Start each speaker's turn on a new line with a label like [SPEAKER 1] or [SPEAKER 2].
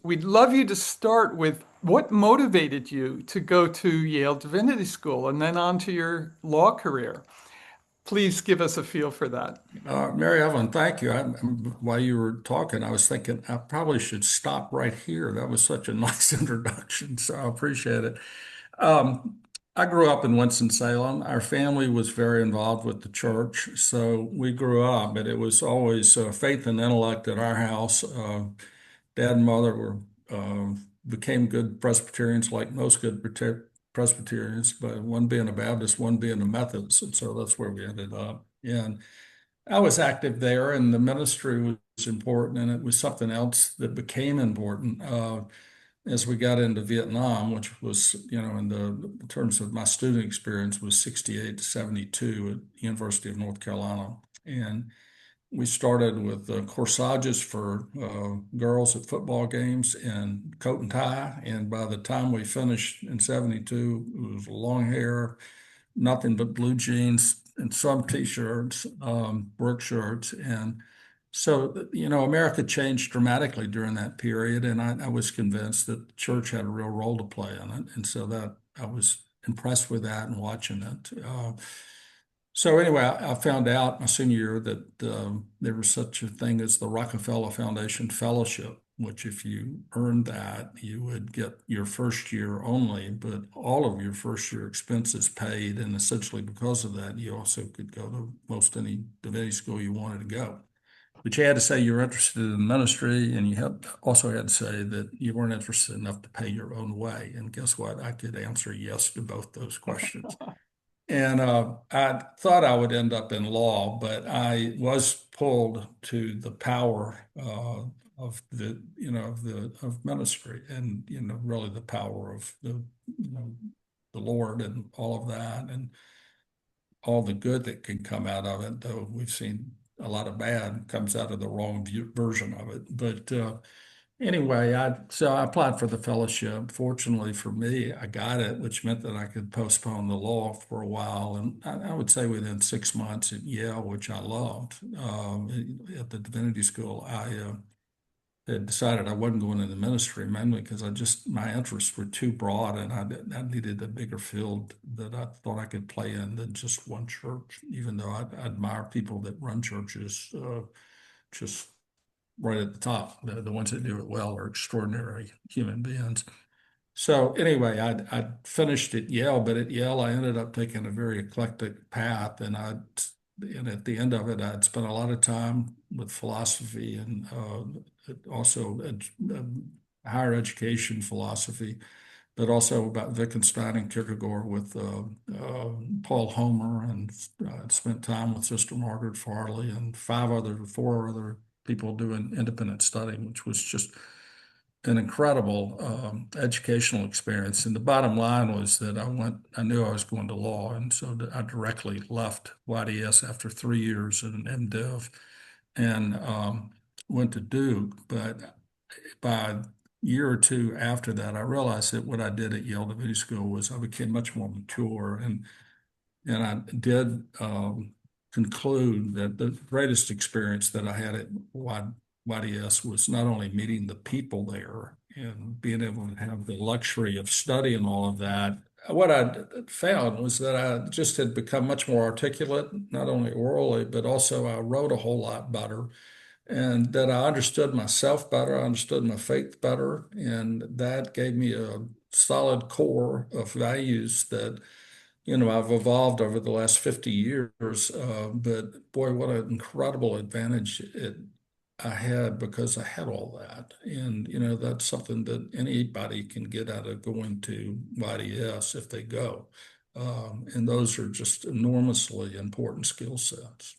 [SPEAKER 1] we'd love you to start with what motivated you to go to Yale Divinity School and then on to your law career. Please give us a feel for that.
[SPEAKER 2] Mary Evelyn, thank you. While you were talking, I was thinking I probably should stop right here. That was such a nice introduction, so I appreciate it. Um, I grew up in Winston-Salem. Our family was very involved with the church, so we grew up, but it was always faith and intellect at our house. Dad and mother were became good Presbyterians, like most good Presbyterians, but one being a Baptist, one being a Methodist, and so that's where we ended up. And I was active there, and the ministry was important, and it was something else that became important as we got into Vietnam, which was, in terms of my student experience, was 68 to 72 at University of North Carolina. And we started with corsages for girls at football games and coat and tie. And by the time we finished in 72, it was long hair, nothing but blue jeans and some t-shirts, work shirts. And so, America changed dramatically during that period. And I was convinced that the church had a real role to play in it. And so that I was impressed with that and watching it. So anyway, I found out my senior year that there was such a thing as the Rockefeller Foundation Fellowship, which if you earned that, you would get your first year only, but all of your first year expenses paid. And essentially because of that, you also could go to most any divinity school you wanted to go. But you had to say you're interested in ministry, and also had to say that you weren't interested enough to pay your own way. And guess what? I could answer yes to both those questions. And I thought I would end up in law, but I was pulled to the power of of ministry, and really the power of the Lord and all of that, and all the good that can come out of it. Though we've seen a lot of bad comes out of the wrong version of it, but. Anyway, I applied for the fellowship. Fortunately for me, I got it, which meant that I could postpone the law for a while. And I would say within 6 months at Yale, which I loved, at the Divinity School, I had decided I wasn't going into ministry mainly because my interests were too broad, and I needed a bigger field that I thought I could play in than just one church. Even though I admire people that run churches, just right at the top. The ones that do it well are extraordinary human beings. So anyway, I finished at Yale, but at Yale I ended up taking a very eclectic path, and at the end of it, I'd spent a lot of time with philosophy and also higher education philosophy, but also about Wittgenstein and Kierkegaard with Paul Homer, and spent time with Sister Margaret Farley and four other people doing independent studying, which was just an incredible educational experience. And the bottom line was that I knew I was going to law. And so I directly left YDS after 3 years in MDiv and went to Duke. But by a year or two after that, I realized that what I did at Yale Divinity School was I became much more mature, and I did conclude that the greatest experience that I had at YDS was not only meeting the people there and being able to have the luxury of studying all of that. What I found was that I just had become much more articulate, not only orally, but also I wrote a whole lot better, and that I understood myself better, I understood my faith better, and that gave me a solid core of values that I've evolved over the last 50 years, but boy, what an incredible advantage I had because I had all that. And, that's something that anybody can get out of going to YDS if they go. And those are just enormously important skill sets.